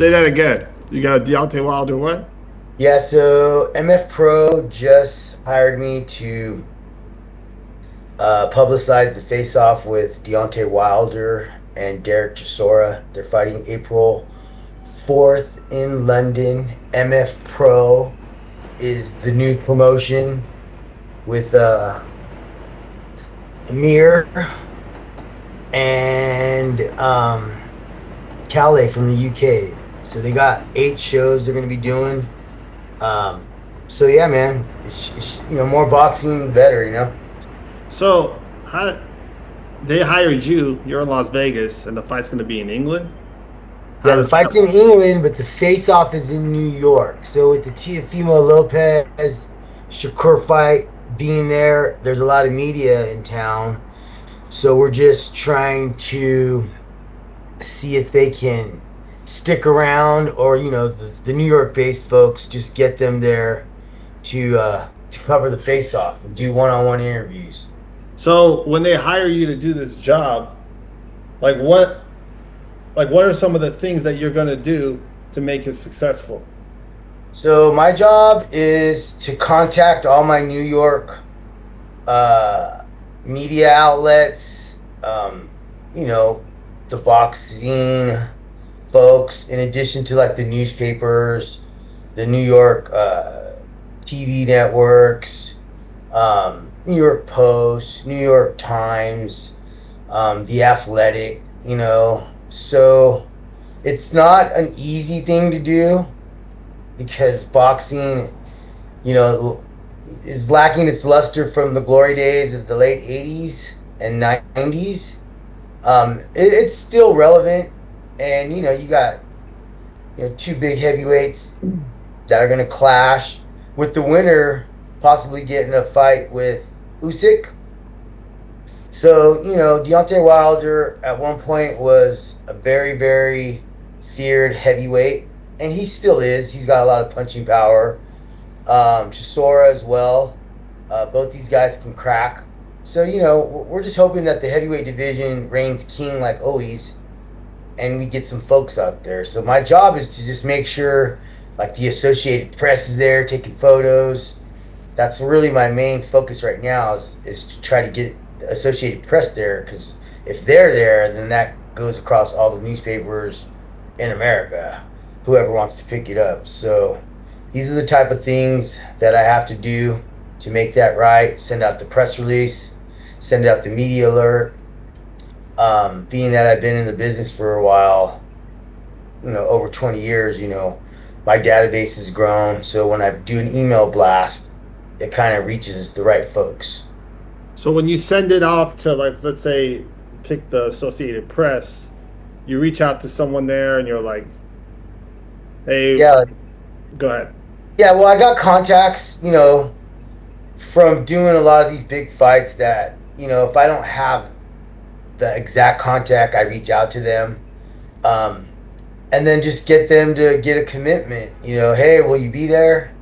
Say that again. You got Deontay Wilder what? Yeah, so MF Pro just hired me to publicize the face-off with Deontay Wilder and Derek Chisora. They're fighting April 4th in London. MF Pro is the new promotion with Amir and Calais from the UK. So they got 8 shows they're going to be doing. So yeah, man, it's more boxing, better, So how they hired you? You're in Las Vegas, and the fight's going to be in England. Yeah, How the does fight's that? in England, but the face-off is in New York. So with the Teofimo Lopez Shakur fight being there, there's a lot of media in town. So we're just trying to see if they can stick around, or the New York-based folks just get them there to cover the face-off and do one-on-one interviews. So when they hire you to do this job, like what are some of the things that you're going to do to make it successful? So my job is to contact all my New York media outlets, the boxing folks, in addition to like the newspapers, the New York TV networks, New York Post, New York Times, The Athletic, So it's not an easy thing to do because boxing, is lacking its luster from the glory days of the late 80s and 90s. It's still relevant, and you got two big heavyweights that are going to clash, with the winner possibly getting a fight with Usyk. So, Deontay Wilder at one point was a very, very feared heavyweight, and he still is. He's got a lot of punching power. Chisora as well. Both these guys can crack. So, we're just hoping that the heavyweight division reigns king like always, and we get some folks out there. So my job is to just make sure, like, the Associated Press is there taking photos. That's really my main focus right now is to try to get the Associated Press there, because if they're there, then that goes across all the newspapers in America, whoever wants to pick it up. So these are the type of things that I have to do to make that right. Send out the press release, send out the media alert. Being that I've been in the business for a while, over 20 years, my database has grown. So when I do an email blast, it kind of reaches the right folks. So when you send it off to, like, let's say, pick the Associated Press, you reach out to someone there and you're like, "Hey, Yeah, go ahead." yeah. Well, I got contacts, from doing a lot of these big fights that, if I don't have the exact contact, I reach out to them, and then just get them to get a commitment. Hey, will you be there?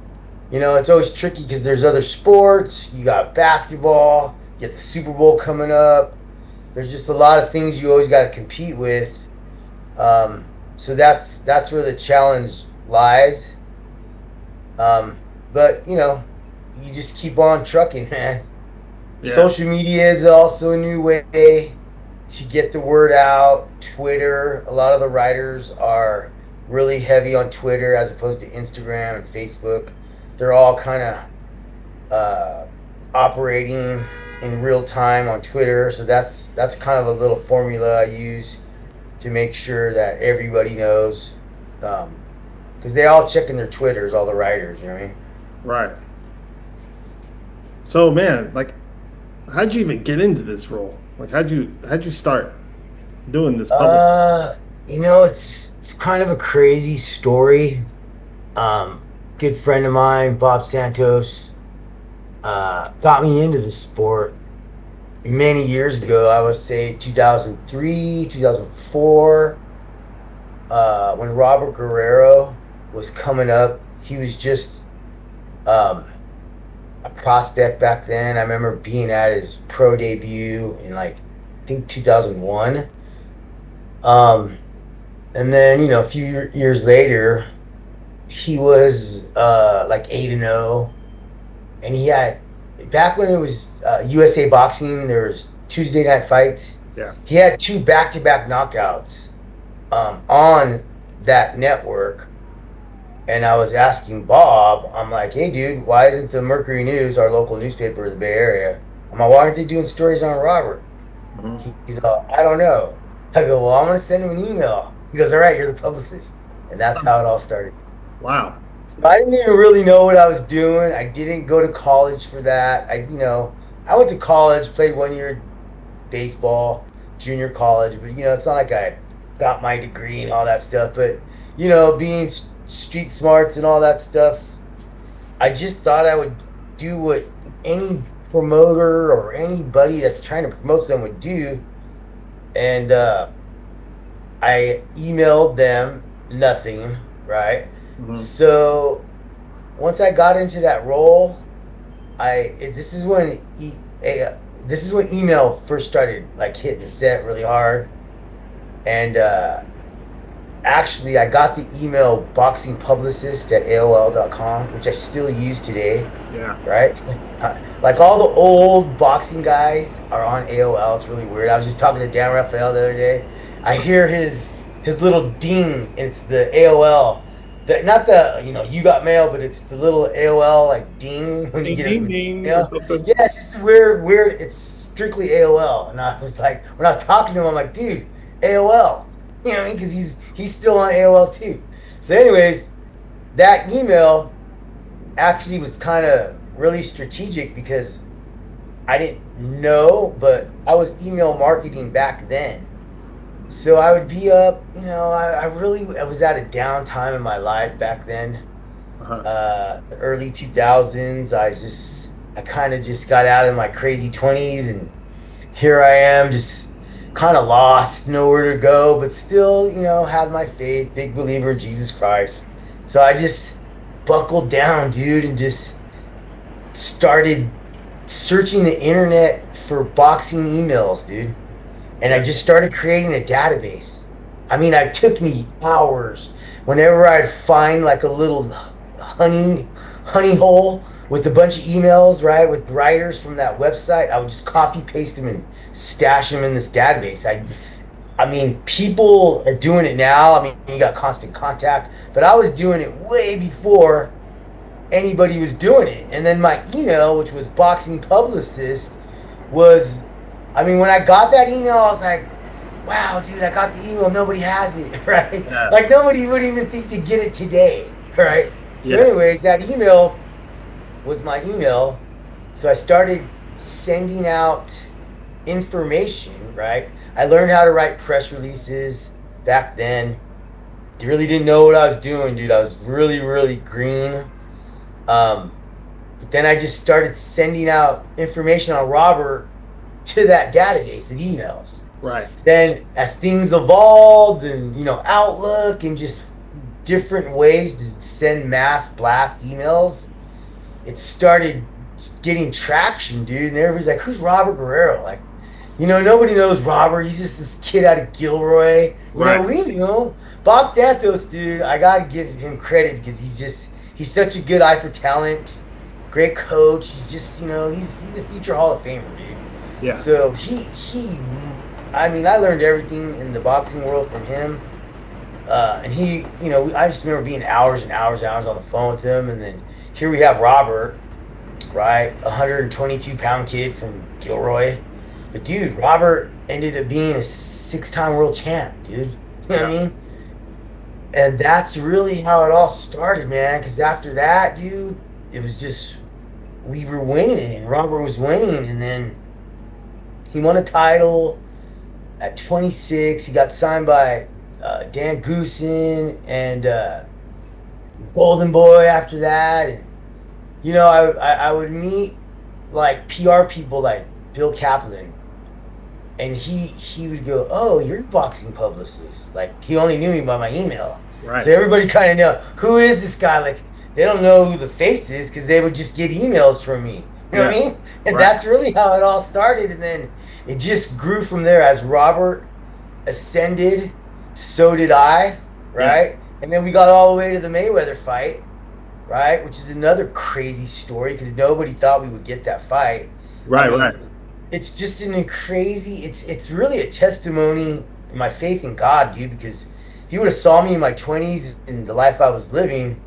It's always tricky because there's other sports. You got basketball. You got the Super Bowl coming up. There's just a lot of things you always got to compete with. So that's where the challenge lies. But you just keep on trucking, man. Yeah. Social media is also a new way to get the word out. Twitter, a lot of the writers are really heavy on Twitter as opposed to Instagram and Facebook. They're all kind of operating in real time on Twitter. So that's kind of a little formula I use to make sure that everybody knows, because they all check in their Twitters, all the writers, you know what I mean? Right. So, man, like, how'd you even get into this role? Like, how'd you start doing this public? It's kind of a crazy story. Good friend of mine, Bob Santos, got me into the sport many years ago. I would say 2003, 2004, when Robert Guerrero was coming up. He was just a prospect back then. I remember being at his pro debut in, like, I think 2001. And And then, a few years later, he was like 8-0, and he had, back when there was USA Boxing, there was Tuesday night fights. Yeah. He had 2 back-to-back knockouts on that network. And I was asking Bob, I'm like, hey, dude, why isn't the Mercury News, our local newspaper in the Bay Area, I'm like, why aren't they doing stories on Robert? He's like, I don't know. I go, well, I'm going to send him an email. He goes, all right, you're the publicist. And that's how it all started. Wow. So I didn't even really know what I was doing. I didn't go to college for that. I went to college, played 1 year baseball, junior college, but, it's not like I got my degree and all that stuff. But, being street smarts and all that stuff, I just thought I would do what any promoter or anybody that's trying to promote them would do. And I emailed them nothing, right? So once I got into that role, this is when email first started like hitting the set really hard. And actually, I got the email boxing publicist at AOL.com, which I still use today. Yeah. Right? Like all the old boxing guys are on AOL. It's really weird. I was just talking to Dan Raphael the other day. I hear his little ding. It's the AOL. Not the, you got mail, but it's the little AOL like ding when you get it. Ding, Yeah, it's just weird. It's strictly AOL. And I was like, when I was talking to him, I'm like, dude, AOL. You know what I mean? Because he's still on AOL too. So anyways, that email actually was kind of really strategic because I didn't know, but I was email marketing back then. So I would be up, I was at a down time in my life back then. Early 2000s. I kind of just got out of my crazy 20s, and here I am just kind of lost, nowhere to go, but still, had my faith, big believer in Jesus Christ. So I just buckled down, dude, and just started searching the internet for boxing emails, dude. And I just started creating a database. I mean, it took me hours. Whenever I'd find like a little honey hole with a bunch of emails, right, with writers from that website, I would just copy paste them and stash them in this database. I mean, people are doing it now. I mean, you got Constant Contact, but I was doing it way before anybody was doing it. And then my email, which was Boxing Publicist, was, I mean, when I got that email, I was like, wow, dude, I got the email. Nobody has it, right? Yeah. Like, nobody would even think to get it today, right? So anyways, that email was my email. So I started sending out information, right? I learned how to write press releases back then. Really didn't know what I was doing, dude. I was really, really green. But then I just started sending out information on Robert to that database of emails. Right. Then as things evolved and, Outlook and just different ways to send mass blast emails, it started getting traction, dude. And everybody's like, who's Robert Guerrero? Like, nobody knows Robert. He's just this kid out of Gilroy. Right. We knew him. Bob Santos, dude, I got to give him credit because he's such a good eye for talent. Great coach. He's just, he's a future Hall of Famer, dude. Yeah. So I learned everything in the boxing world from him. And he, I just remember being hours and hours and hours on the phone with him. And then here we have Robert, right? 122-pound kid from Gilroy. But dude, Robert ended up being a 6-time world champ, dude. You know what I mean? And that's really how it all started, man. Because after that, dude, it was just, we were winning and Robert was winning. And then he won a title at 26. He got signed by Dan Goosen and Golden Boy after that. And, I would meet like PR people like Bill Kaplan. And he would go, oh, you're a boxing publicist. Like, he only knew me by my email. Right. So everybody kind of know, who is this guy? Like, they don't know who the face is because they would just get emails from me. You know what I mean? And that's really how it all started. And then it just grew from there as Robert ascended So did I, right? And then we got all the way to the Mayweather fight, right? Which is another crazy story because nobody thought we would get that fight. I Right, mean, right. it's just crazy. It's really a testimony to my faith in God, dude. Because if you would have saw me in my 20s and the life I was living,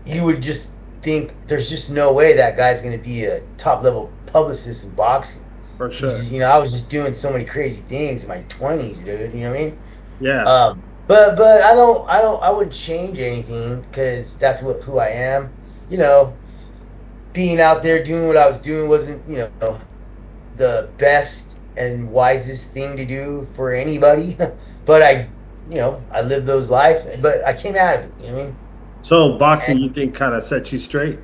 you would just think there's just no way that guy's going to be a top level publicist in boxing. For sure. I was just doing so many crazy things in my 20s, dude. You know what I mean? Yeah. But I wouldn't change anything because that's who I am. You know, being out there doing what I was doing wasn't, the best and wisest thing to do for anybody. But I lived those life, but I came out of it. You know what I mean? So boxing, And, you think, kind of set you straight?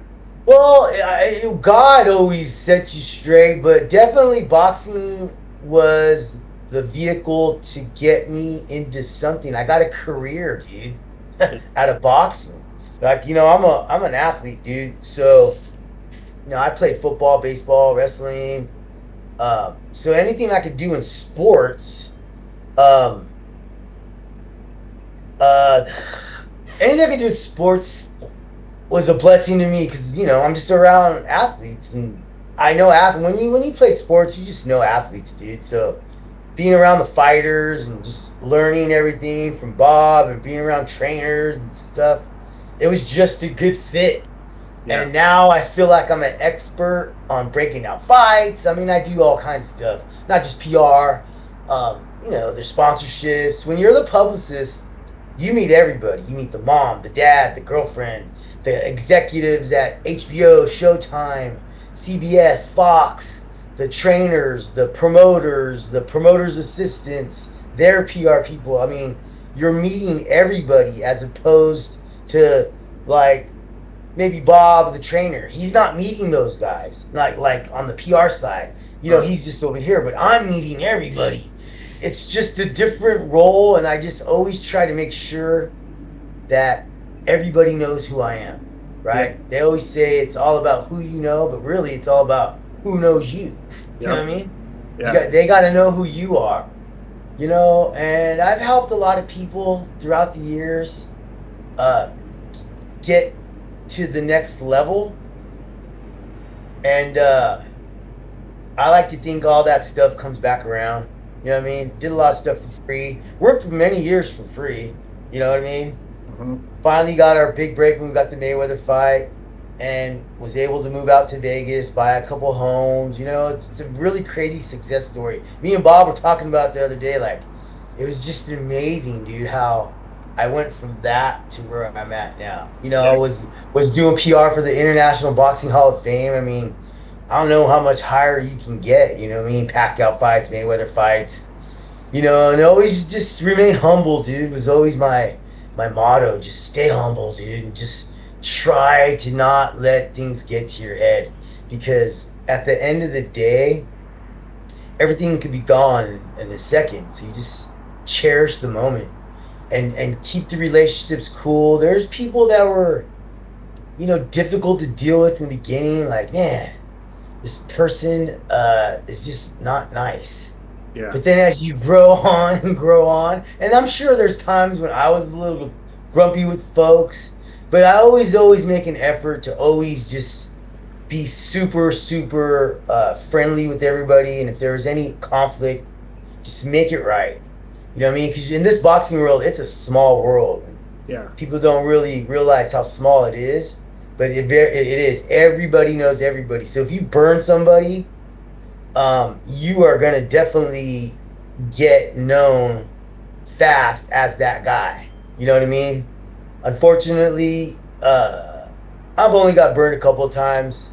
well, God always sets you straight, but definitely boxing was the vehicle to get me into something. I got a career, dude, out of boxing. Like, I'm an athlete, dude. So, I played football, baseball, wrestling. So anything I could do in sports, um, uh, anything I could do in sports was a blessing to me because I'm just around athletes and I know when you play sports you just know athletes, dude. So being around the fighters and just learning everything from Bob and being around trainers and stuff, it was just a good fit. Yeah. And now I feel like I'm an expert on breaking down fights. I mean, I do all kinds of stuff, not just PR. There's sponsorships. When you're the publicist, you meet everybody. You meet the mom, the dad, the girlfriend, the executives at HBO, Showtime, CBS, Fox, the trainers, the promoters' assistants, their PR people. I mean, you're meeting everybody as opposed to like maybe Bob, the trainer. He's not meeting those guys like on the PR side. He's just over here, but I'm meeting everybody. It's just a different role, and I just always try to make sure that everybody knows who I am, right? Yeah. They always say it's all about who you know, but really it's all about who knows you. You know what I mean? Yeah. They got to know who you are, and I've helped a lot of people throughout the years get to the next level, and I like to think all that stuff comes back around. You know what I mean? Did a lot of stuff for free. Worked for many years for free. You know what I mean? Mm-hmm. Finally got our big break when we got the Mayweather fight and was able to move out to Vegas, buy a couple homes. It's a really crazy success story. Me and Bob were talking about it the other day. Like, it was just amazing, dude, how I went from that to where I'm at now. I was doing PR for the International Boxing Hall of Fame. I mean, I don't know how much higher you can get, Pacquiao fights, Mayweather fights, and always just remain humble, dude, was always my motto. Just stay humble, dude, and just try to not let things get to your head, because at the end of the day, everything could be gone in a second. So you just cherish the moment and keep the relationships cool. There's people that were, difficult to deal with in the beginning, like, man, this person is just not nice. Yeah. But then as you grow on, and I'm sure there's times when I was a little grumpy with folks, but I always make an effort to always just be super, super friendly with everybody. And if there was any conflict, just make it right. You know what I mean? Because in this boxing world, it's a small world. Yeah. People don't really realize how small it is. But it is. Everybody knows everybody. So if you burn somebody, you are going to definitely get known fast as that guy. You know what I mean? Unfortunately, I've only got burned a couple of times,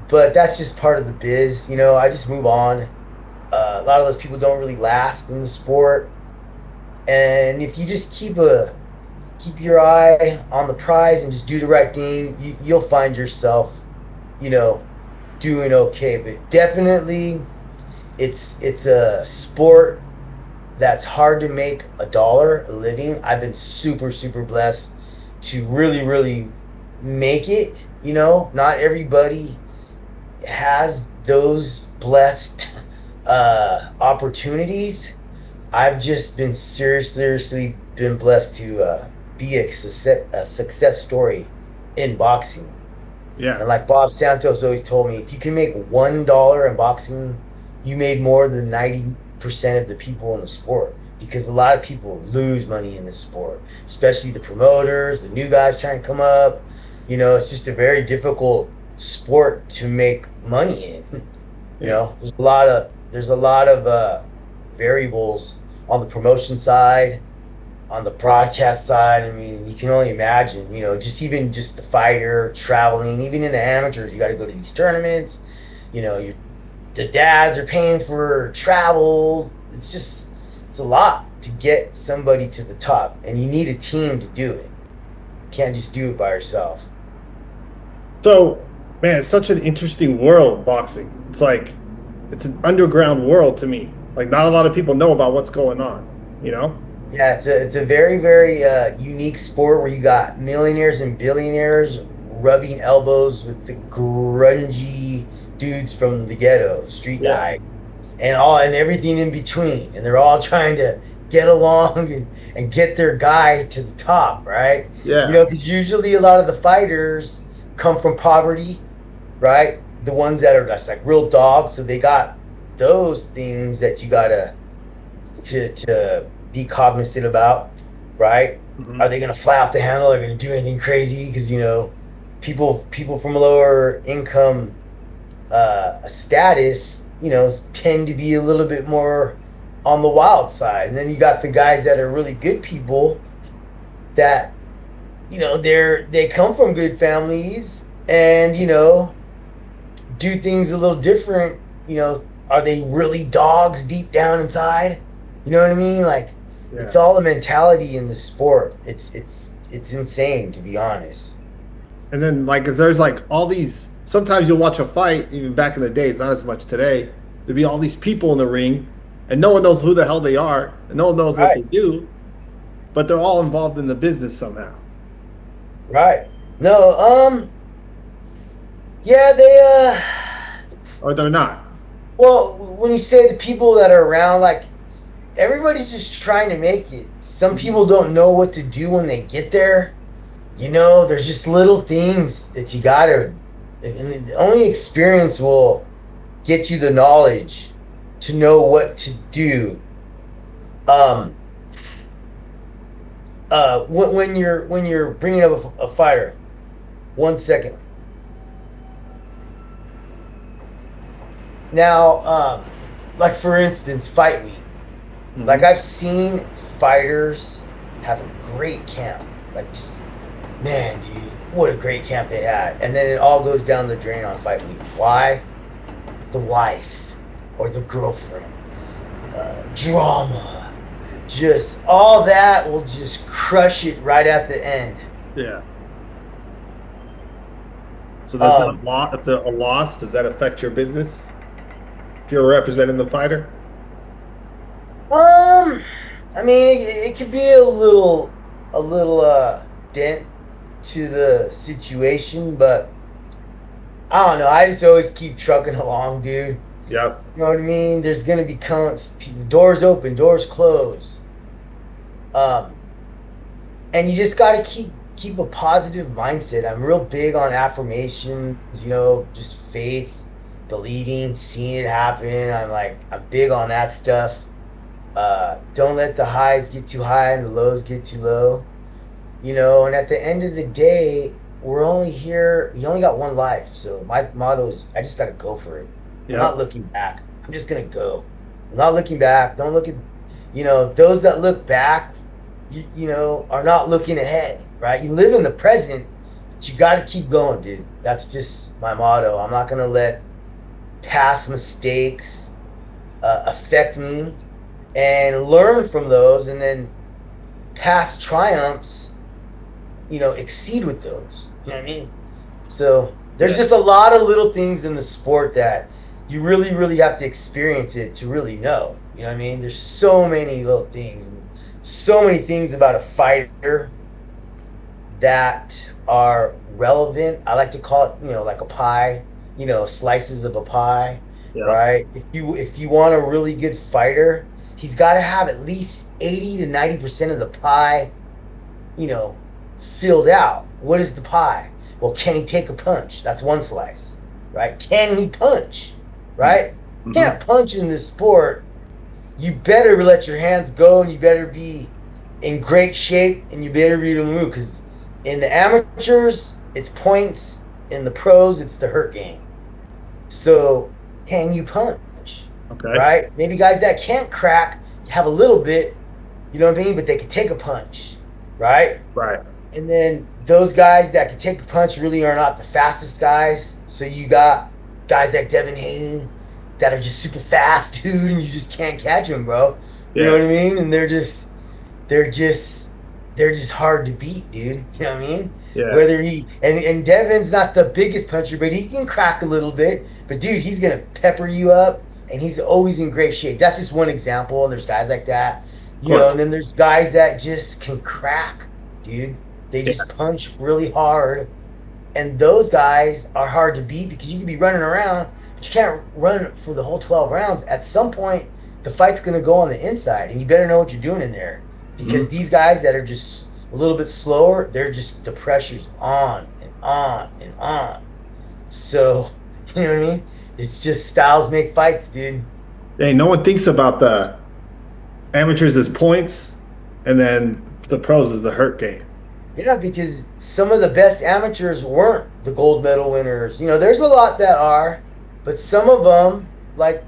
but that's just part of the biz. I just move on. A lot of those people don't really last in the sport. And if you just keep your eye on the prize and just do the right thing, you'll find yourself, doing okay. But definitely, it's a sport that's hard to make a living. I've been super, super blessed to really, really make it. Not everybody has those blessed opportunities. I've just been seriously been blessed to be a success story in boxing. Yeah. And like Bob Santos always told me, if you can make $1 in boxing, you made more than 90% of the people in the sport. Because a lot of people lose money in this sport, especially the promoters, the new guys trying to come up. It's just a very difficult sport to make money in. There's a lot of variables on the promotion side, on the broadcast side. I mean, you can only imagine, just the fighter traveling, even in the amateurs, you got to go to these tournaments. The dads are paying for travel. It's a lot to get somebody to the top, and you need a team to do it. You can't just do it by yourself. So, man, it's such an interesting world, boxing. It's like, it's an underground world to me. Like, not a lot of people know about what's going on, you know? Yeah, it's a very, very unique sport where you got millionaires and billionaires rubbing elbows with the grungy dudes from the ghetto, street guy, and everything in between. And they're all trying to get along and get their guy to the top, right? Yeah. Because usually a lot of the fighters come from poverty, right? The ones that are just like real dogs, so they got those things that you gotta to be cognizant about, right? Mhm. Are they gonna fly off the handle? Are they gonna do anything crazy? Because people from lower income status, tend to be a little bit more on the wild side. And then you got the guys that are really good people that, they come from good families and, do things a little different. Are they really dogs deep down inside? You know what I mean? Like, it's all a mentality in the sport. It's insane, to be honest. And then, like, there's like all these. Sometimes you'll watch a fight, even back in the day. It's not as much today. There'd be all these people in the ring, and no one knows who the hell they are, and no one knows what they do, but they're all involved in the business somehow. Right. No. Yeah, they. Or they're not. Well, when you say the people that are around, like, everybody's just trying to make it. Some people don't know what to do when they get there. There's just little things that you gotta. And only experience will get you the knowledge to know what to do. When you're bringing up a fighter, 1 second. Now, like for instance, fight week. Mm-hmm. Like I've seen fighters have a great camp. Like, just, man, dude, what a great camp they had. And then it all goes down the drain on fight week. Why? The wife or the girlfriend, drama, just all that will just crush it right at the end. Yeah. So does if they're a loss, does that affect your business? If you're representing the fighter? I mean, it could be a little dent to the situation, but I don't know. I just always keep trucking along, dude. Yep. You know what I mean? There's gonna be doors open, doors close. And you just gotta keep a positive mindset. I'm real big on affirmations, just faith, believing, seeing it happen. I'm big on that stuff. Don't let the highs get too high and the lows get too low. And at the end of the day, we're only here. You only got one life. So my motto is, I just got to go for it. Yep. I'm not looking back. I'm just going to go. I'm not looking back. Don't look at, those that look back, are not looking ahead, right? You live in the present, but you got to keep going, dude. That's just my motto. I'm not going to let past mistakes affect me, and learn from those, and then past triumphs, exceed with those. You know what I mean? So there's just a lot of little things in the sport that you really, really have to experience it to really know. You know what I mean? There's so many little things, and so many things about a fighter that are relevant. I like to call it, like a pie, slices of a pie, right? If you want a really good fighter, he's got to have at least 80 to 90% of the pie, filled out. What is the pie? Well, can he take a punch? That's one slice, right? Can he punch, right? Mm-hmm. Can't punch in this sport. You better let your hands go, and you better be in great shape, and you better be able to move, because in the amateurs, it's points. In the pros, it's the hurt game. So, can you punch? Okay. Right? Maybe guys that can't crack have a little bit, you know what I mean? But they can take a punch, right? Right. And then those guys that can take a punch really are not the fastest guys. So you got guys like Devin Haney that are just super fast, dude, and you just can't catch them, bro. You know what I mean? And they're just hard to beat, dude. You know what I mean? Yeah. Whether and Devin's not the biggest puncher, but he can crack a little bit. But dude, he's gonna pepper you up, and he's always in great shape. That's just one example. There's guys like that, you know. And then there's guys that just can crack, dude. They just punch really hard, and those guys are hard to beat because you can be running around, but you can't run for the whole 12 rounds. At some point, the fight's gonna go on the inside, and you better know what you're doing in there, because these guys that are just a little bit slower, the pressure's on and on and on. So, you know what I mean? It's just styles make fights, dude. Hey, no one thinks about the amateurs as points, and then the pros as the hurt game. Yeah, because some of the best amateurs weren't the gold medal winners. You know, there's a lot that are, but some of them, like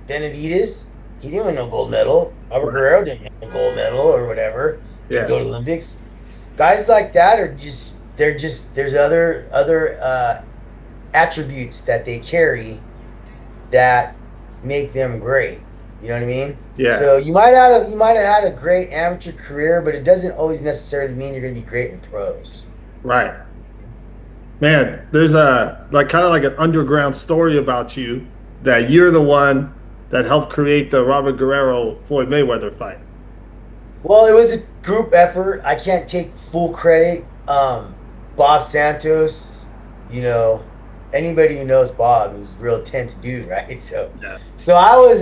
Benavidez, he didn't win no gold medal. Robert Guerrero didn't win a gold medal or whatever. Didn't go to Olympics. Guys like that are there's other attributes that they carry that make them great. You know what I mean? Yeah. So you might have had a great amateur career, but it doesn't always necessarily mean you're going to be great in pros. Right. Man, there's kind of like an underground story about you, that you're the one that helped create the Robert Guerrero Floyd Mayweather fight. Well, it was a group effort. I can't take full credit. Bob Santos, anybody who knows Bob, he's a real tense dude, right? So I was,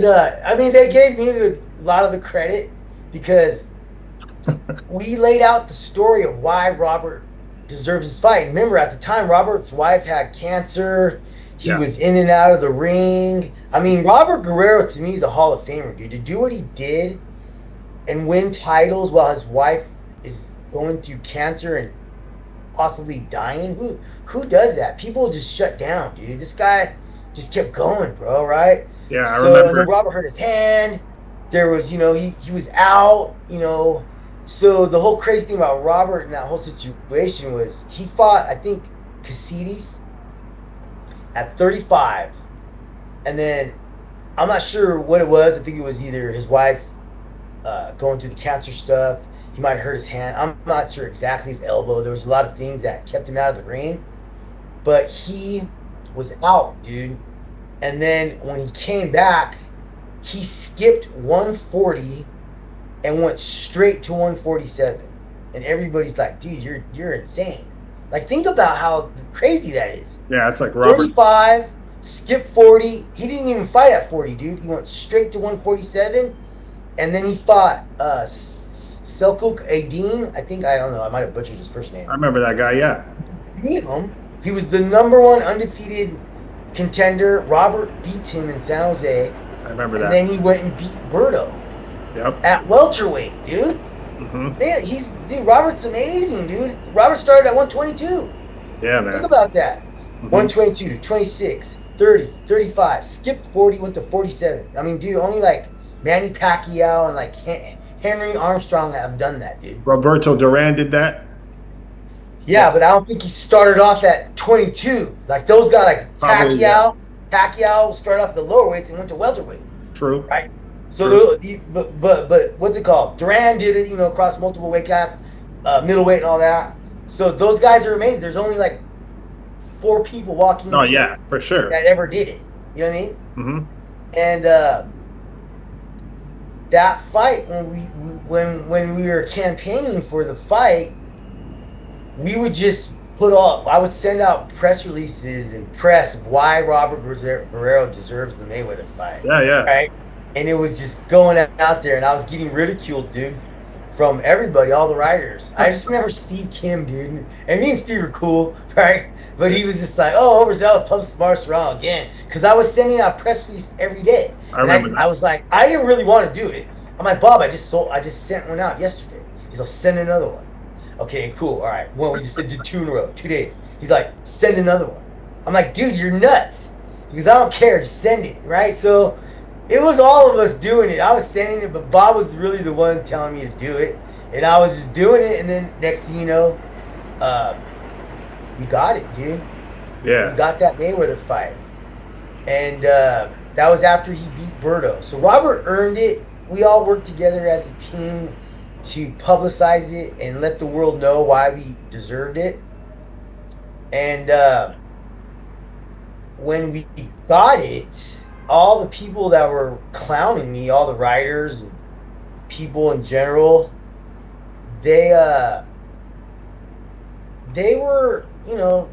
they gave me a lot of the credit because we laid out the story of why Robert deserves his fight. And remember, at the time, Robert's wife had cancer. He was in and out of the ring. I mean, Robert Guerrero, to me, is a Hall of Famer, dude. To do what he did and win titles while his wife is going through cancer and possibly dying, who does that? People just shut down, dude. This guy just kept going, bro, right? Yeah, I remember. And then Robert hurt his hand. There was, he was out, So the whole crazy thing about Robert in that whole situation was he fought, I think, Casides at 35. And then I'm not sure what it was. I think it was either his wife going through the cancer stuff. He might have hurt his hand. I'm not sure exactly, his elbow. There was a lot of things that kept him out of the ring. But he was out, dude. And then when he came back, he skipped 140 and went straight to 147. And everybody's like, dude, you're insane. Like, think about how crazy that is. Yeah, it's like Robert. 35, skip 40. He didn't even fight at 40, dude. He went straight to 147. And then he fought Selçuk Aydin. I don't know. I might have butchered his first name. I remember that guy, yeah. Beat him. He was the #1 undefeated contender. Robert beats him in San Jose. I remember that. And then he went and beat Berto. Yep. At welterweight, dude. Mm-hmm. Man, Robert's amazing, dude. Robert started at 122. Yeah, man. Think about that. 122, 26, 30, 35, skipped 40, went to 47. I mean, dude, only like Manny Pacquiao and like Henry Armstrong have done that, dude. Roberto Duran did that? Yeah, but I don't think he started off at 22. Like those guys, like Probably, Pacquiao. Pacquiao started off at the lower weights and went to welterweight. True. Right. So, but what's it called? Duran did it, across multiple weight classes, middleweight and all that. So those guys are amazing. There's only like 4 people walking. Oh yeah, for sure. That ever did it. You know what I mean? Mm-hmm. And that fight, when we were campaigning for the fight, we would just I would send out press releases and press of why Robert Guerrero deserves the Mayweather fight. Yeah. Right? and it was just going out there, and I was getting ridiculed, dude, from everybody, all the writers. I just remember Steve Kim, dude, and me and Steve were cool, right? But he was just like, "Oh, overzealous, Publicist Mario Serrano again," because I was sending out press release every day. I remember that. I was like, I didn't really want to do it. I'm like, Bob, I just sent one out yesterday. He's like, send another one. Okay, cool. All right. Well, we just did 2 in a row, 2 days. He's like, send another one. I'm like, dude, you're nuts. He goes, I don't care, just send it, right? So it was all of us doing it. I was sending it, but Bob was really the one telling me to do it, and I was just doing it. And then next thing you know, we got it, dude. Yeah. We got that Mayweather fight, and that was after he beat Berto. So Robert earned it. We all worked together as a team to publicize it and let the world know why we deserved it. And when we got it, all the people that were clowning me, all the writers and people in general, they were,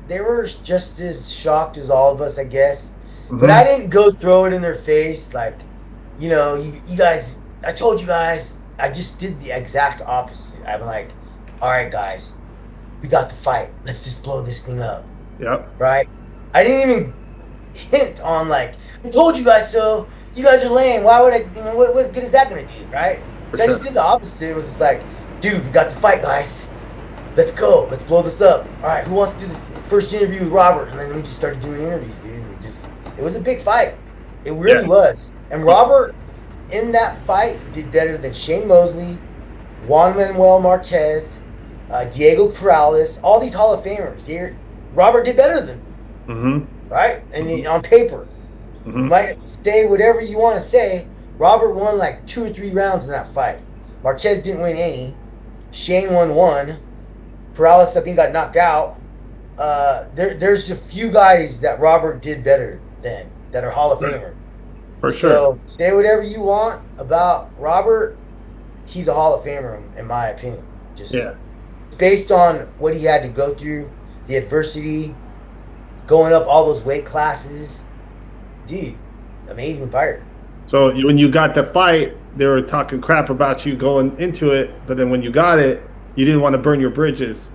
they were just as shocked as all of us, I guess. Mm-hmm. But I didn't go throw it in their face like, you guys, I told you guys. I just did the exact opposite. I'm like, all right, guys, we got the fight. Let's just blow this thing up. Yep. Right? I didn't even hint on like, I told you guys so. You guys are lame. Why would I, what good is that going to do, right? So I just did the opposite. It was just like, dude, we got the fight, guys. Let's go. Let's blow this up. All right, who wants to do the first interview with Robert? And then we just started doing interviews, dude. It was a big fight. It really was. And Robert, in that fight, did better than Shane Mosley, Juan Manuel Marquez, Diego Corrales, all these Hall of Famers. Robert did better than them, right? And on paper, you might say whatever you want to say. Robert won like 2 or 3 rounds in that fight. Marquez didn't win any. Shane won 1. Corrales, I think, got knocked out. There's a few guys that Robert did better than that are Hall of Famer. For sure. So say whatever you want about Robert. He's a Hall of Famer in my opinion. Just based on what he had to go through, the adversity, going up all those weight classes. Dude, amazing fighter. So when you got the fight, they were talking crap about you going into it, but then when you got it, you didn't want to burn your bridges.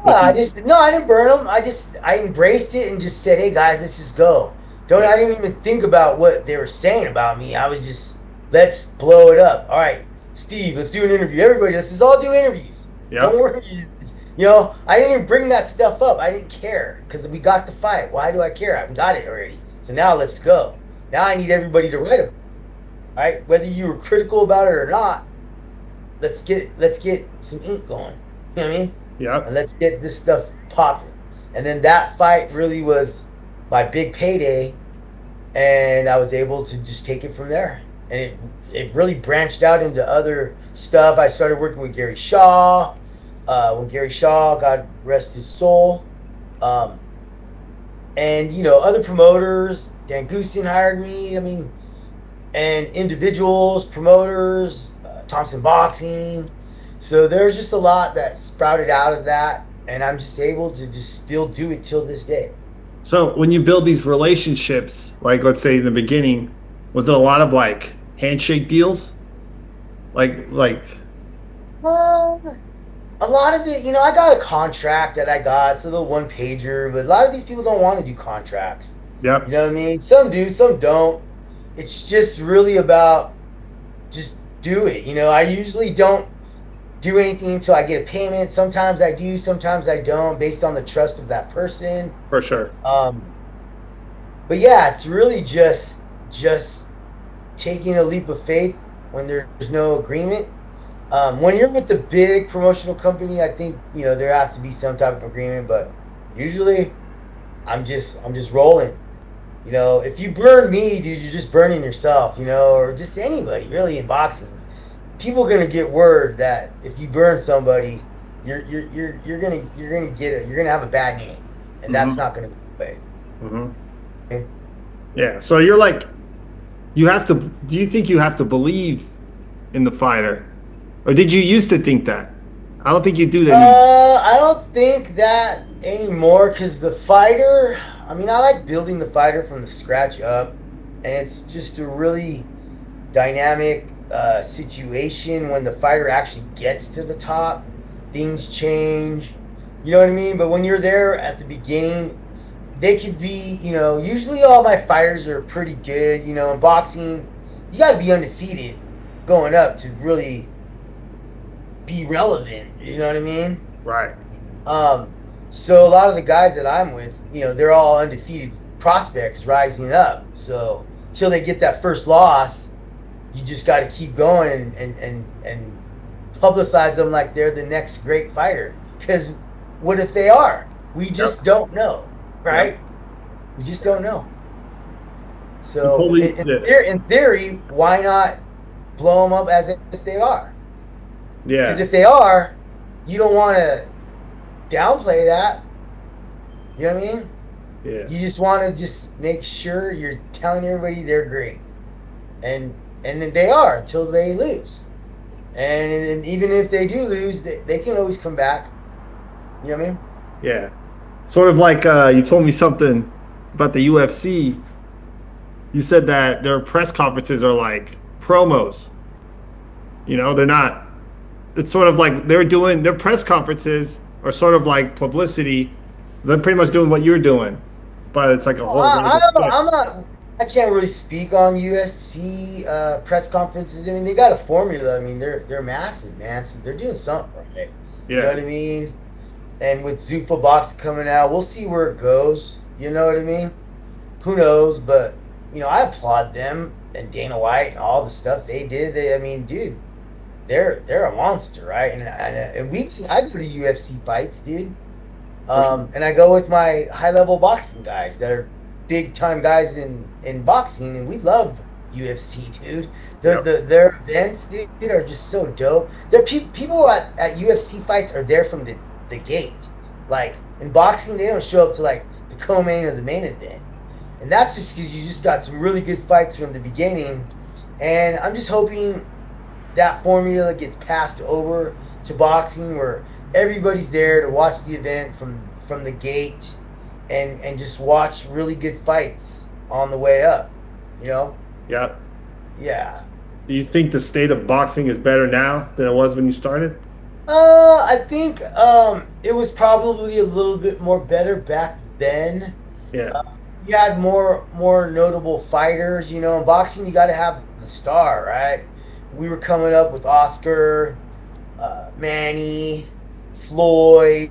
I didn't burn them. I embraced it and just said, hey guys, let's just go. I didn't even think about what they were saying about me. I was just, let's blow it up. All right, Steve, let's do an interview. Everybody, let's just all do interviews. Yep. Don't worry. I didn't even bring that stuff up. I didn't care because we got the fight. Why do I care? We got it already. So now let's go. Now I need everybody to write them. All right, whether you were critical about it or not, let's get some ink going. You know what I mean? Yeah. And let's get this stuff popping. And then that fight really was my big payday, and I was able to just take it from there. And it really branched out into other stuff. I started working with Gary Shaw. When Gary Shaw, God rest his soul, and other promoters. Dan Goosen hired me. And individuals, promoters, Thompson Boxing. So there's just a lot that sprouted out of that, and I'm just able to just still do it till this day. So when you build these relationships, like let's say in the beginning, was it a lot of like handshake deals? Like a lot of it, I got a contract that I got, so the 1-pager, but a lot of these people don't want to do contracts. Yep. You know what I mean? Some do, some don't. It's just really about just do it. I usually don't do anything until I get a payment. Sometimes I do, sometimes I don't, based on the trust of that person. For sure. But yeah, it's really just taking a leap of faith when there's no agreement. When you're with the big promotional company, I think there has to be some type of agreement. But usually, I'm just rolling. If you burn me, dude, you're just burning yourself. Or just anybody really in boxing. People are gonna get word that if you burn somebody, you're gonna get it. You're gonna have a bad name, and that's not gonna go away. Okay? Yeah. So you're like, you have to. Do you think you have to believe in the fighter, or did you used to think that? I don't think you do that anymore. I don't think that anymore because the fighter. I like building the fighter from the scratch up, and it's just a really dynamic situation when the fighter actually gets to the top. Things change. You know what I mean? But when you're there at the beginning, they could be, usually all my fighters are pretty good. In boxing, you got to be undefeated going up to really be relevant. You know what I mean? Right. So a lot of the guys that I'm with, they're all undefeated prospects rising up. So until they get that first loss, you just got to keep going and publicize them like they're the next great fighter. Because what if they are? We just don't know, right? Yep. We just don't know. So totally, in theory, why not blow them up as if they are? Yeah. Because if they are, you don't want to downplay that. You know what I mean? Yeah. You just want to just make sure you're telling everybody they're great, and then they are until they lose. And even if they do lose, they can always come back. You know what I mean? Yeah. Sort of like you told me something about the UFC. You said that their press conferences are like promos. They're not. It's sort of like they're doing their press conferences are sort of like publicity. They're pretty much doing what you're doing, but it's like a whole. I can't really speak on UFC press conferences. I mean, they got a formula. I mean, they're massive, man. So they're doing something right. Yeah. You know what I mean? And with Zuffa Box coming out, we'll see where it goes. You know what I mean? Who knows? But I applaud them and Dana White and all the stuff they did. Dude, they're a monster, right? And I go to UFC fights, dude. And I go with my high-level boxing guys that are big-time guys in boxing, and we love UFC, dude. Their events, dude, are just so dope. People at UFC fights are there from the gate. Like, in boxing, they don't show up to, like, the co-main or the main event. And that's just because you just got some really good fights from the beginning. And I'm just hoping that formula gets passed over to boxing where everybody's there to watch the event from the gate and just watch really good fights on the way up, Yeah. Yeah. Do you think the state of boxing is better now than it was when you started? I think it was probably a little bit more better back then. Yeah. You had more notable fighters, in boxing you got to have the star, right? We were coming up with Oscar, Manny, Floyd.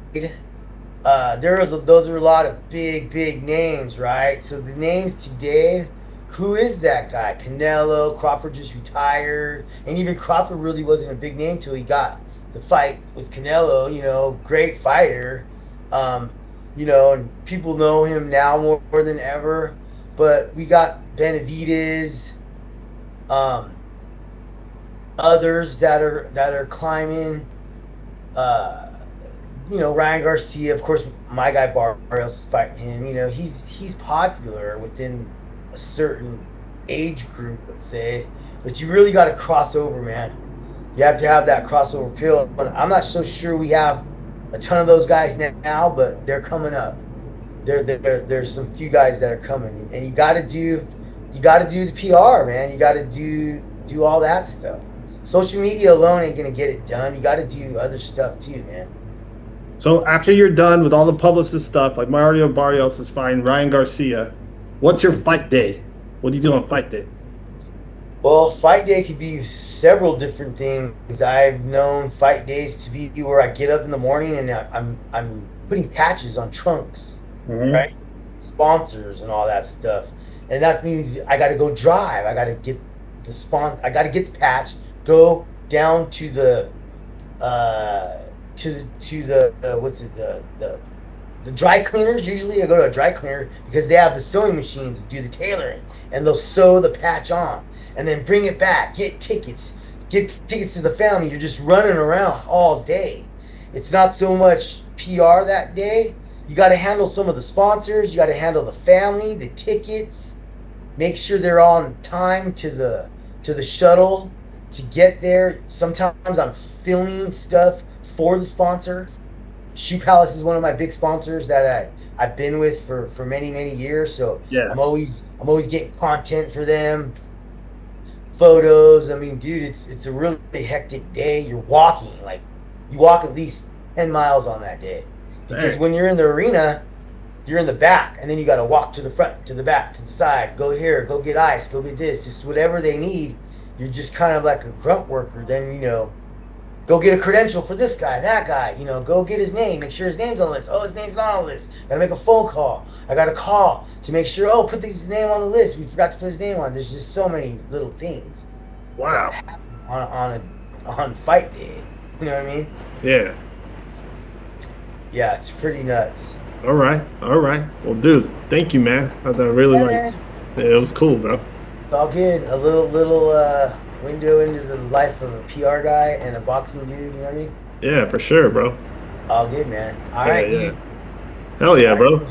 Those are a lot of big names, right? So the names today, who is that guy? Canelo, Crawford just retired, and even Crawford really wasn't a big name till he got the fight with Canelo. Great fighter, and people know him now more than ever. But we got Benavidez, others that are climbing. Ryan Garcia, of course, my guy Barrios is fighting him. He's popular within a certain age group, let's say. But you really got to cross over, man. You have to have that crossover appeal. But I'm not so sure we have a ton of those guys now, but they're coming up. There's some few guys that are coming, and you got to do the PR, man. You got to do all that stuff. Social media alone ain't gonna get it done. You got to do other stuff too, man. So after you're done with all the Publicist stuff, like Mario Barrios is fine, Ryan Garcia, what's your fight day? What do you do on fight day? Well, fight day could be several different things. I've known fight days to be where I get up in the morning and I'm putting patches on trunks, right? Sponsors and all that stuff, and that means I got to go drive. I got to get I got to get the patch, go down to the the dry cleaners. Usually I go to a dry cleaner because they have the sewing machines to do the tailoring, and they'll sew the patch on and then bring it back, get tickets to the family. You're just running around all day. It's not so much PR that day. You got to handle some of the sponsors, you got to handle the family, the tickets, make sure they're on time to the shuttle to get there. Sometimes I'm filming stuff for the sponsor. Shoe Palace is one of my big sponsors that I've been with for many years. So yeah. I'm always getting content for them. photos. I mean, dude, it's a really hectic day. You're walking, like you walk at least 10 miles on that day. Because Dang. when you're in the arena, you're in the back, and then you got to walk to the front, to the back, to the side. Go here, go get ice, go get this, just whatever they need. You're just kind of like a grunt worker. Then go get a credential for this guy, that guy. Go get his name, make sure his name's on the list. Oh, his name's not on the list. Gotta make a phone call. I gotta call to make sure. Oh, put his name on the list. We forgot to put his name on. There's just so many little things. Wow. On fight day. You know what I mean? Yeah. Yeah, it's pretty nuts. All right. Well, dude, thank you, man. I really Man, it was cool, bro. it's all good. A little window into the life of a PR guy and a boxing dude. You know what I mean? Yeah, for sure, bro. All good, man. All Yeah, right, yeah. dude. Hell yeah, All right. bro.